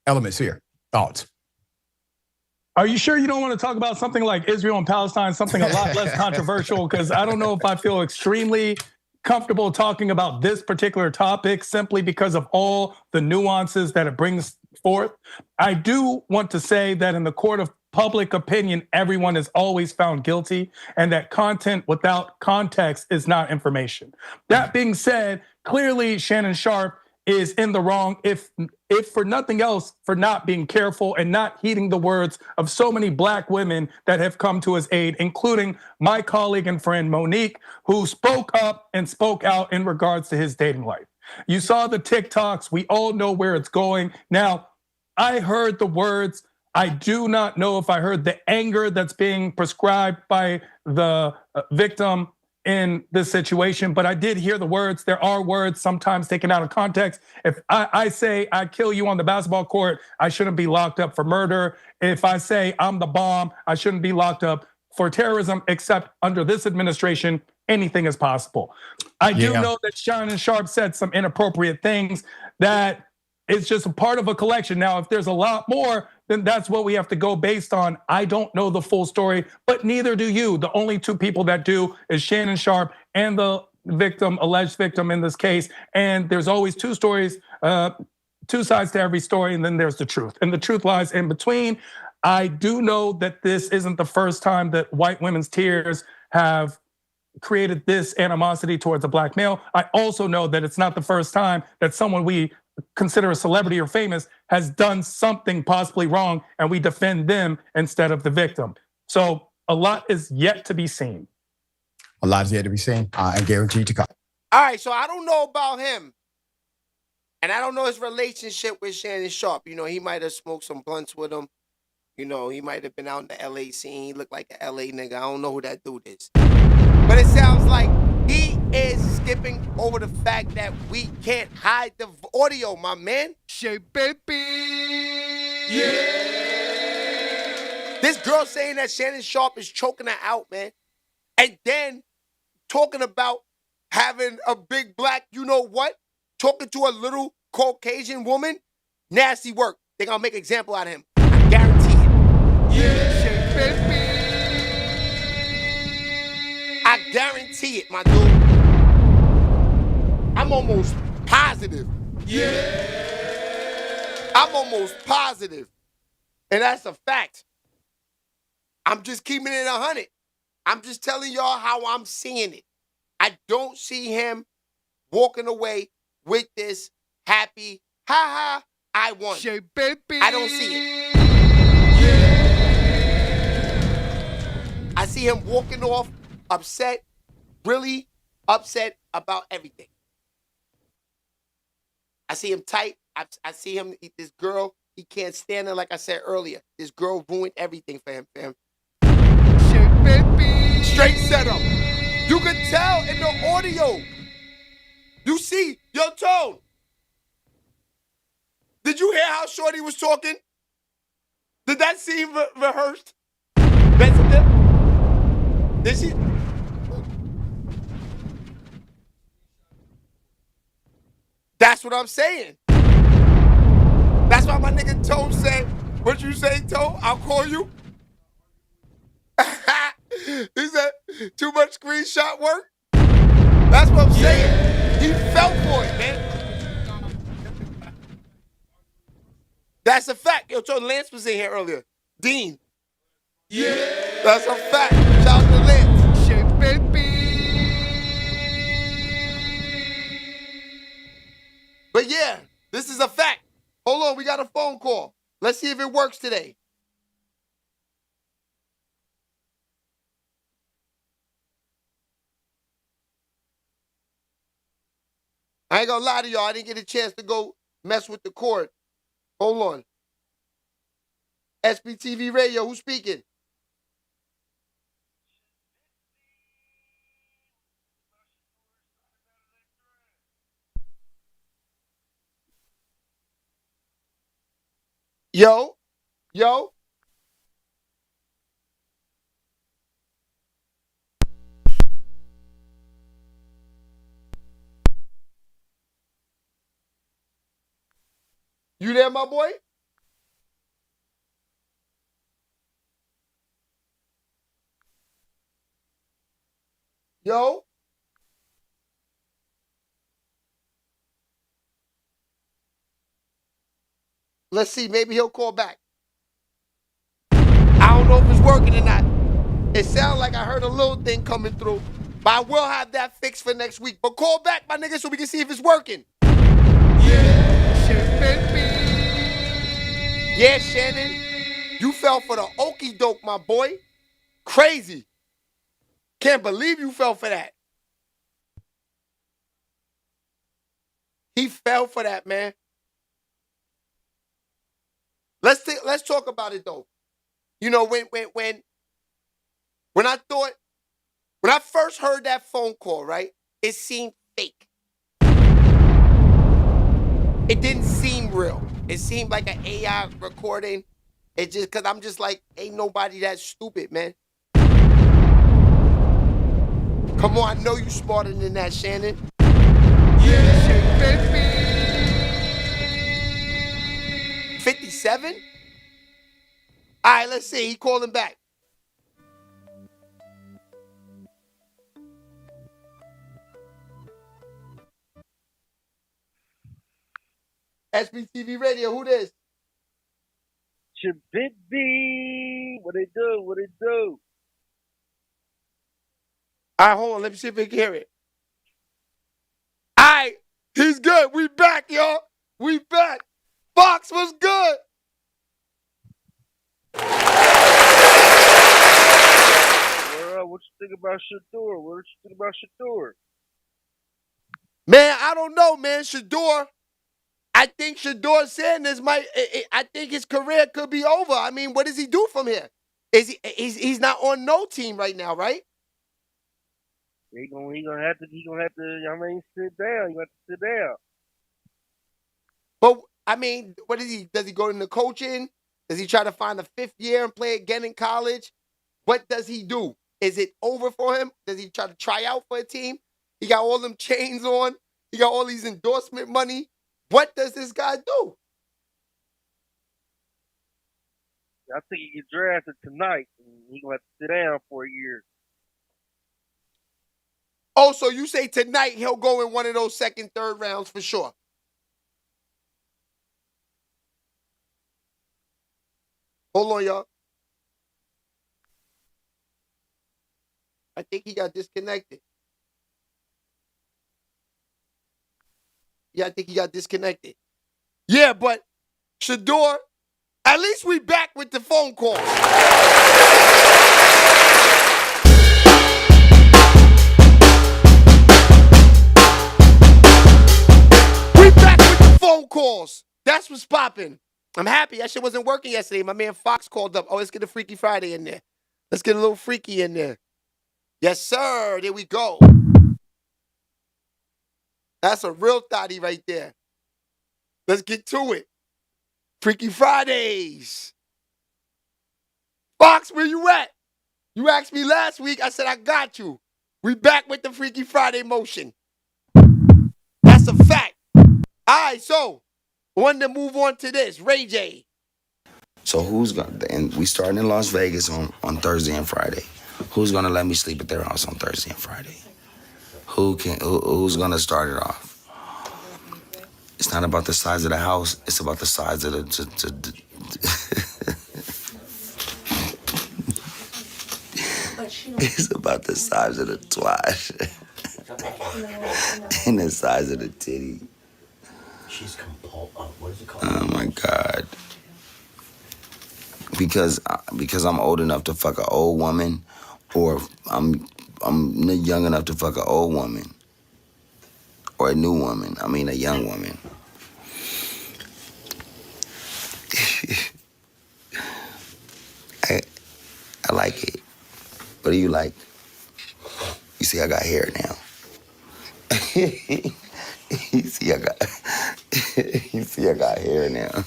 elements here. Thoughts? Are you sure you don't want to talk about something like Israel and Palestine, something a lot less controversial? Because I don't know if I feel extremely comfortable talking about this particular topic simply because of all the nuances that it brings forth. I do want to say that in the court of public opinion, everyone is always found guilty, and that content without context is not information. That being said, clearly Shannon Sharpe is in the wrong, if for nothing else, for not being careful and not heeding the words of so many Black women that have come to his aid, including my colleague and friend Monique, who spoke up and spoke out in regards to his dating life. You saw the TikToks, we all know where it's going. Now, I heard the words. I do not know if I heard the anger that's being prescribed by the victim in this situation, but I did hear the words. There are words sometimes taken out of context. If I say I kill you on the basketball court, I shouldn't be locked up for murder. If I say I'm the bomb, I shouldn't be locked up for terrorism, except under this administration, anything is possible. I do know that Shannon Sharpe said some inappropriate things that is just a part of a collection. Now, if there's a lot more, then that's what we have to go based on. I don't know the full story, but neither do you. The only two people that do is Shannon Sharpe and the victim, alleged victim in this case. And there's always two stories, two sides to every story, and then there's the truth. And the truth lies in between. I do know that this isn't the first time that white women's tears have created this animosity towards a Black male. I also know that it's not the first time that someone we consider a celebrity or famous has done something possibly wrong and we defend them instead of the victim. So a lot is yet to be seen. A lot is yet to be seen and guaranteed to come. All right, so I don't know about him. And I don't know his relationship with Shannon Sharpe. You know, he might have smoked some blunts with him. You know, he might have been out in the LA scene. He looked like an LA nigga. I don't know who that dude is. But it sounds like he is skipping over the fact that we can't hide the audio, my man. Yeah. This girl saying that Shannon Sharpe is choking her out, man. And then talking about having a big black, you know what? Talking to a little Caucasian woman. Nasty work. They're going to make an example out of him. I guarantee it. Yeah, baby. I guarantee it, my dude. I'm almost positive. Yeah. I'm almost positive. And that's a fact. I'm just keeping it 100. I'm just telling y'all how I'm seeing it. I don't see him walking away with this happy, ha ha, I won. I don't see it. Yeah. I see him walking off upset, really upset about everything. I see him tight. I see him, this girl, he can't stand her like I said earlier. This girl ruined everything for him, fam. Straight setup. You can tell in the audio. You see, yo, Tone. Did you hear how Shorty was talking? Did that seem rehearsed? Did she? That's what I'm saying. That's why my nigga Tone said, what you say, Tone? I'll call you. He said, too much screenshot work? That's what I'm saying. He fell for it, man. That's a fact. Yo, Tone, Lance was in here earlier. Dean. Yeah. That's a fact. Shout out to Lance. Shit, baby. But yeah, this is a fact. Hold on, we got a phone call. Let's see if it works today. I ain't gonna lie to y'all. I didn't get a chance to go mess with the cord. Hold on. SBTV Radio, who's speaking? Yo. You there, my boy? Yo. Let's see. Maybe he'll call back. I don't know if it's working or not. It sounds like I heard a little thing coming through. But I will have that fixed for next week. But call back, my nigga, so we can see if it's working. Yeah, Shannon. You fell for the okie doke, my boy. Crazy. Can't believe you fell for that. He fell for that, man. Let's talk about it though. You know, when I first heard that phone call, right? It seemed fake. It didn't seem real. It seemed like an AI recording. It just, cause I'm just like, ain't nobody that stupid, man. Come on, I know you smarter than that, Shannon. Yeah, baby. 57? All right, let's see. He calling back. SBTV Radio, who this? Shabibby, what it do? What it do? All right, hold on. Let me see if we can hear it. All right, he's good. We back, y'all. We back. Fox was good. What you think about Shador? What you think about Shador? Man, I don't know, man. Shador, I think Shador Sanders might. I think his career could be over. I mean, what does he do from here? He's not on no team right now, right? He gonna have to. I mean, sit down. You got to sit down. But I mean, what is he? Does he go into coaching? Does he try to find a fifth year and play again in college? What does he do? Is it over for him? Does he try to try out for a team? He got all them chains on. He got all these endorsement money. What does this guy do? I think he gets drafted tonight. And he gonna have to sit down for a year. Oh, so you say tonight he'll go in one of those second, third rounds for sure? Hold on, y'all. I think he got disconnected. Yeah, I think he got disconnected. Yeah, but Shador, at least we back with the phone call. We back with the phone calls. That's what's popping. I'm happy. That shit wasn't working yesterday. My man Fox called up. Oh, let's get a Freaky Friday in there. Let's get a little freaky in there. Yes, sir. There we go. That's a real thotty right there. Let's get to it. Freaky Fridays. Fox, where you at? You asked me last week. I said, I got you. We back with the Freaky Friday motion. That's a fact. All right, so wanted to move on to this. Ray J. So who's gonna? And we starting in Las Vegas on Thursday and Friday. Who's gonna let me sleep at their house on Thursday and Friday? Who's gonna start it off? It's not about the size of the house. It's about the size of the. It's about the size of the twat and the size of the titty. She's what is it called? Oh my God. Because I'm old enough to fuck an old woman, or I'm young enough to fuck an old woman, or a new woman. I mean a young woman. I like it. What do you like? You see, I got hair now. You see, I got hair now.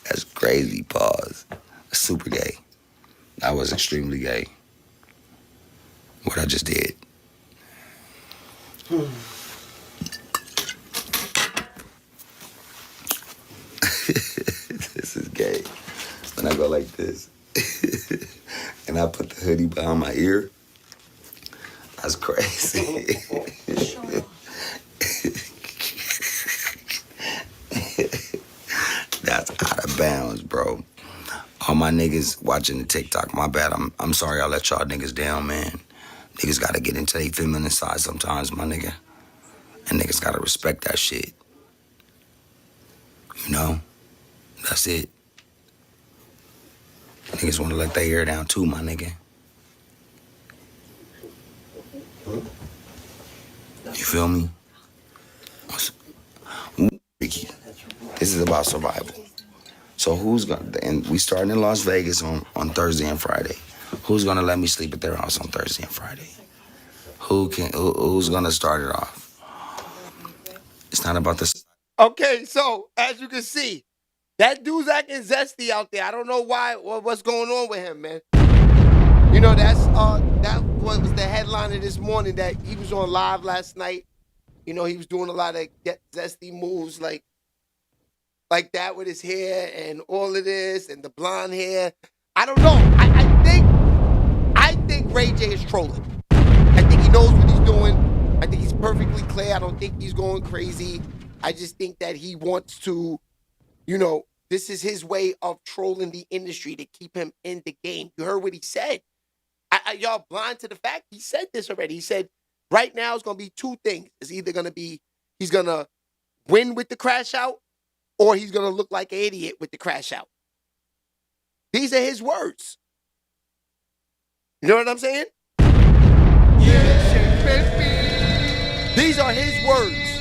That's crazy. Pause. Super gay. I was extremely gay. What I just did. This is gay. When I go like this, and I put the hoodie behind my ear, that's crazy. That's out of bounds, bro. All my niggas watching the TikTok, my bad. I'm sorry I let y'all niggas down, man. Niggas gotta get into their feminine side sometimes, my nigga. And niggas gotta respect that shit. You know? That's it. Niggas wanna let their hair down too, my nigga. You feel me? This is about survival. So who's gonna, and we starting in Las Vegas on Thursday and Friday. Who's gonna let me sleep at their house on Thursday and Friday? Who's gonna start it off? It's not about this. Okay, so as you can see, that dude's acting zesty out there. I don't know what's going on with him, man. You know, that was the headline of this morning, that he was on live last night. You know, he was doing a lot of zesty moves like that with his hair and all of this and the blonde hair. I don't know. I think Ray J is trolling. I think he knows what he's doing. I think he's perfectly clear. I don't think he's going crazy. I just think that he wants to, you know, this is his way of trolling the industry to keep him in the game. You heard what he said. Y'all blind to the fact he said this already. He said right now it's going to be two things. It's either going to be he's going to win with the crash out, or he's going to look like an idiot with the crash out. These are his words. You know what I'm saying? Yeah, baby. These are his words.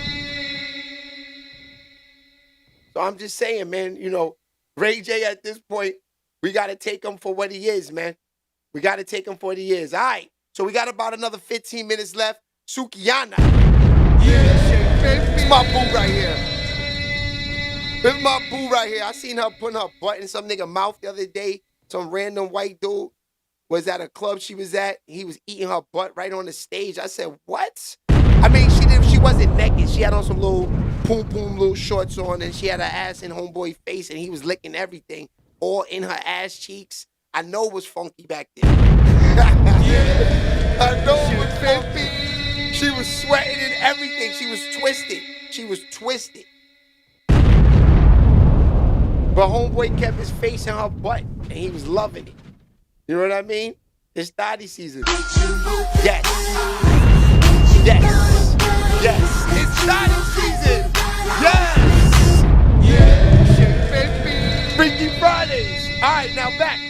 So I'm just saying, man, you know, Ray J at this point, we got to take him for what he is, man. We got to take him for what he is. All right. So we got about another 15 minutes left. Sukihana. Yeah, baby. It's my boo right here. It's my boo right here. I seen her putting her butt in some nigga mouth the other day. Some random white dude was at a club she was at. He was eating her butt right on the stage. I said, what? I mean, she wasn't naked. She had on some little poom little shorts on, and she had her ass in homeboy face, and he was licking everything, all in her ass cheeks. I know it was funky back then. I know it was funky. She was sweating and everything. She was twisted. She was twisted. But homeboy kept his face in her butt, and he was loving it. You know what I mean? It's Diddy season. Yes. Yes. Yes. It's Diddy season. Yes. Yeah, baby. Freaky Fridays. All right, now back.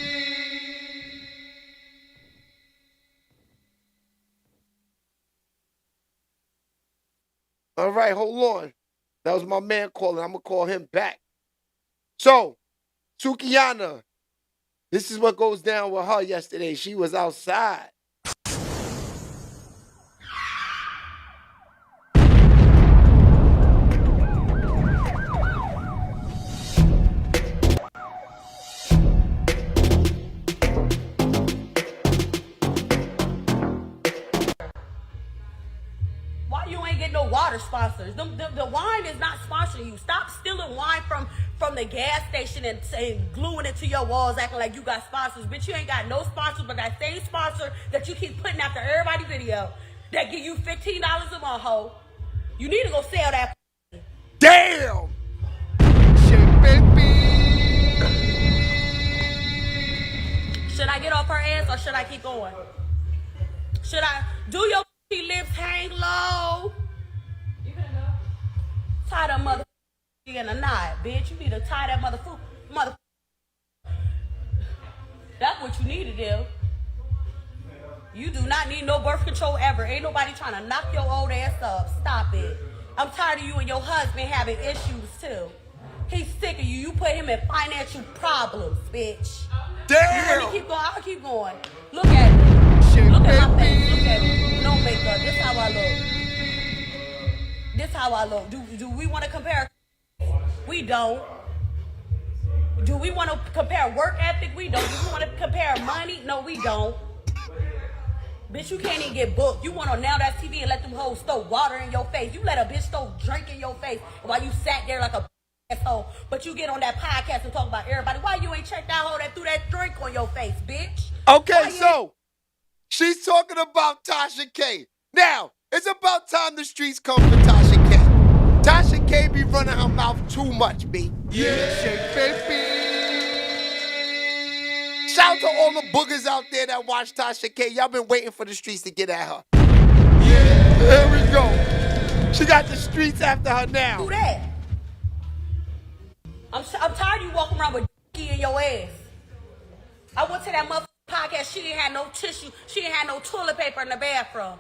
All right, hold on. That was my man calling. I'm going to call him back. So, Sukihana, this is what goes down with her yesterday. She was outside. Why you ain't get no water sponsors? The wine is not sponsoring you. Stop stealing wine from the gas station and gluing it to your walls, acting like you got sponsors. Bitch, you ain't got no sponsors, but that same sponsor that you keep putting after everybody's video that give you $15 a month, hoe. You need to go sell that. Damn! Shit, baby! Should I get off her ass or should I keep going? Should I do your lips hang low? You gonna go? Tie that mother in a knot, bitch. You need to tie that mother. That's what you need to do. You do not need no birth control ever. Ain't nobody trying to knock your old ass up. Stop it. I'm tired of you and your husband having issues too. He's sick of you. You put him in financial problems, bitch. Damn! You want me to keep going? I'll keep going. Look at me. Shit, look at my face. Look at me. No makeup. This how I look. This how I look. Do we want to compare? We don't. Do we want to compare work ethic? We don't. Do we want to compare money? No, we don't. Bitch, you can't even get booked. You want to Now That's TV and let them hoes throw water in your face. You let a bitch throw drink in your face while you sat there like a asshole. But you get on that podcast and talk about everybody. Why you ain't checked that hoe that threw that drink on your face, bitch? Okay, so she's talking about Tasha K. Now, it's about time the streets come for Tasha K. Tasha K be running her mouth too much, B. Yeah, shit, baby. Shout out to all the boogers out there that watch Tasha K. Y'all been waiting for the streets to get at her. Yeah. There we go. She got the streets after her now. Do that. I'm tired of you walking around with D in your ass. I went to that motherfucking podcast. She didn't have no tissue. She didn't have no toilet paper in the bathroom.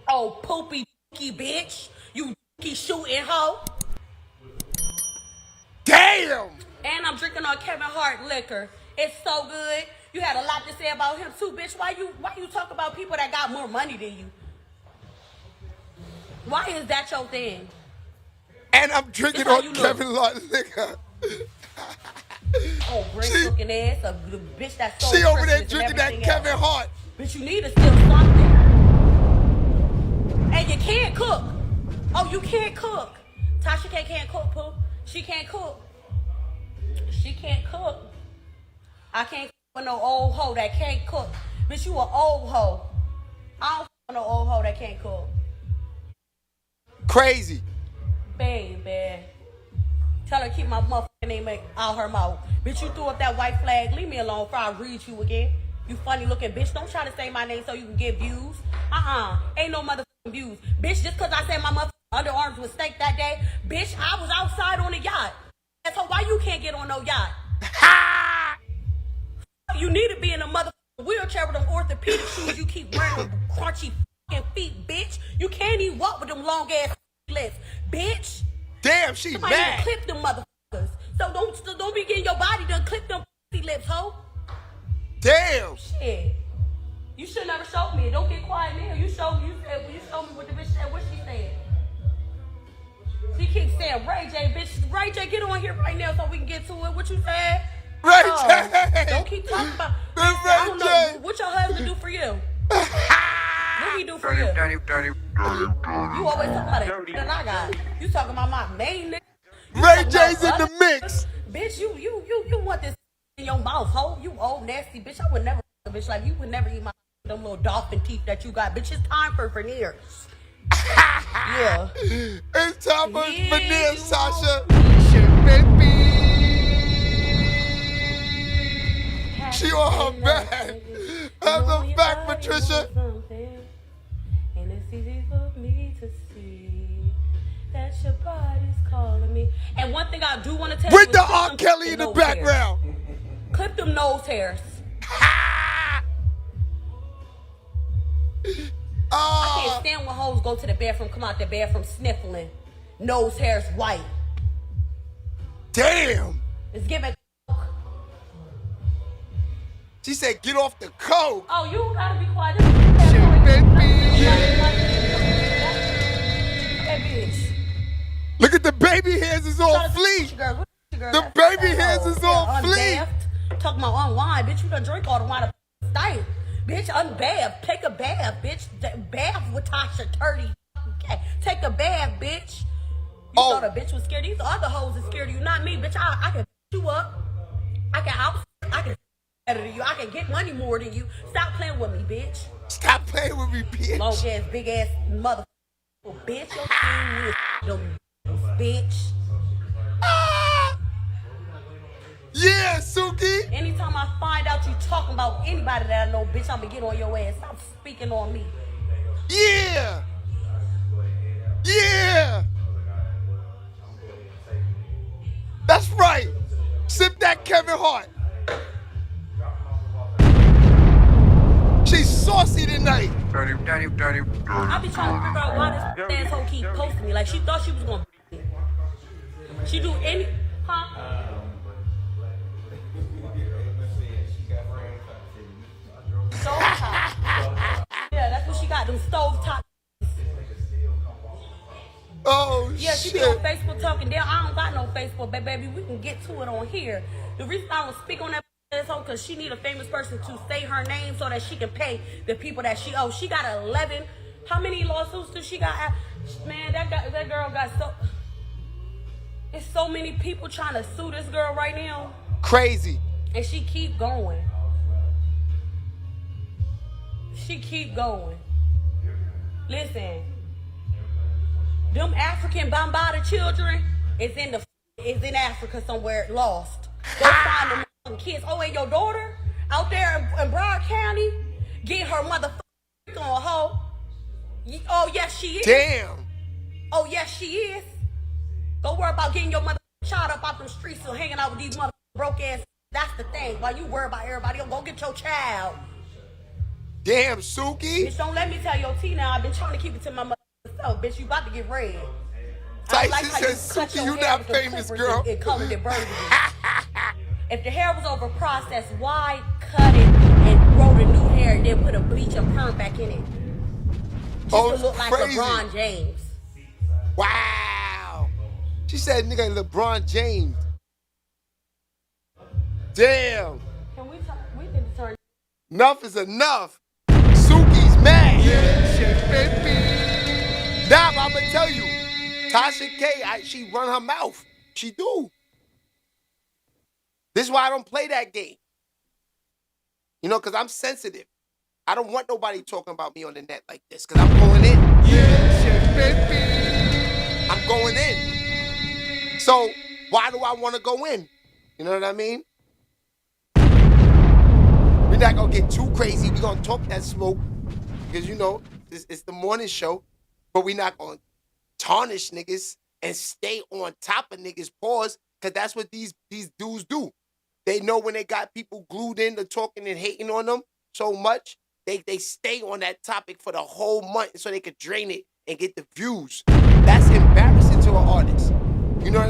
Oh, poopy bitch. You shooting hoe. Damn! And I'm drinking on Kevin Hart liquor. It's so good. You had a lot to say about him too, bitch. Why you talk about people that got more money than you? Why is that your thing? And I'm drinking on Kevin Hart liquor. Oh, great looking ass. A bitch that's so she over there drinking that Kevin Hart. Bitch, you need to steal something. And you can't cook. Oh, you can't cook. Tasha K can't cook, Pooh. She can't cook. She can't cook. I can't cook with no old hoe that can't cook. Bitch, you an old hoe. I don't with no old hoe that can't cook. Crazy. Baby. Tell her to keep my motherfucking name out her mouth. Bitch, you threw up that white flag. Leave me alone before I read you again. You funny looking bitch. Don't try to say my name so you can get views. Ain't no motherfucking views. Bitch, just because I said my motherfucking underarms was steak that day, bitch, I was outside on a yacht. So why you can't get on no yacht? You need to be in a motherfucking wheelchair with them orthopedic shoes you keep wearing with crunchy fucking feet, bitch. You can't even walk with them long ass lips, bitch. Damn, she Somebody mad. need to clip them motherfuckers. So don't be getting your body done. Clip them lips, ho. Damn. Shit. You should never show me. Don't get quiet now. You show me what the bitch said. What she said. She keeps saying Ray J, bitch. Ray J, get on here right now so we can get to it. What you said? Ray J. Don't keep talking about. I don't know what your husband do for you. What he do for you? You always talk about it than I got. You talking about my main nigga? Ray J's in the mix. Bitch, you want this in your mouth, ho? You old nasty bitch. I would never a bitch like you would never eat my them little dolphin teeth that you got. Bitch, it's time for veneers. Yeah. It's time for veneers, Tasha. She on her back. Have them back, Patricia. And it's easy for me to see that your body's calling me. And one thing I do want to tell you with the R. Kelly in the background. Clip them nose hairs. I can't stand when hoes go to the bathroom, come out the bathroom sniffling. Nose hairs white. Damn. It's giving. She said, get off the coke. Oh, you gotta be quiet. Look at the baby hairs is all fleet. The baby hairs is all fleet. Talking about unwind, bitch. You done drink all the wine. Stank. Bitch, unbath. Take a bath, bitch. Bath with Tasha 30. Okay. Take a bath, bitch. You thought a bitch was scared. These other hoes are scared of you, not me, bitch. I can beat you up. I can better than you. I can get money more than you. Stop playing with me, bitch. Stop playing with me, bitch. Long ass, big ass mother bitch. Your bitch. Yeah, Suki. Anytime I find out you talking about anybody that I know, bitch, I'm gonna get on your ass. Stop speaking on me. Yeah. Yeah. That's right. Sip that Kevin Hart. She's saucy tonight. I be trying to figure out why this asshole keep posting me. Like she thought she was gonna. She do any, huh? Stove top. Yeah, that's what she got. Them stove top. Oh, yeah, she be on Facebook talking. There, I don't got no Facebook, but baby, we can get to it on here. The reason I don't speak on that asshole because she need a famous person to say her name so that she can pay the people that she owes. She got 11. How many lawsuits does she got? Man, that girl got so. There's so many people trying to sue this girl right now. Crazy. And she keep going. She keep going. Listen. Them African Bambata children is in Africa somewhere lost. Go find them kids. Oh, and your daughter out there in Broward County get her motherfucking on hoe. Oh yes she is. Damn. Oh yes she is. Don't worry about getting your mother shot up out them streets or hanging out with these mother broke ass. That's the thing. While you worry about everybody else, go get your child. Damn, Suki. Bitch, don't let me tell your tea now. I've been trying to keep it to my motherself. Bitch, you about to get red. Tyson like says, Suki, you not famous, girl. It comes to burn. If the hair was over processed, why cut it and grow the new hair and then put a bleach and perm back in it? Just to look like LeBron James. Wow. She said, nigga, LeBron James. Damn. Can we talk? We can turn. Enough is enough. Suki's mad. Yeah, baby. Nah, but I'm gonna tell you, Tasha K, she run her mouth. She do. This is why I don't play that game. You know, because I'm sensitive. I don't want nobody talking about me on the net like this, because I'm going in. Yeah, baby. I'm going in. So why do I want to go in? You know what I mean? We're not going to get too crazy. We're going to talk that smoke because, you know, it's the morning show. But we're not going to tarnish niggas and stay on top of niggas' paws because that's what these dudes do. They know when they got people glued in to talking and hating on them so much, they stay on that topic for the whole month so they could drain it and get the views. That's embarrassing to an artist.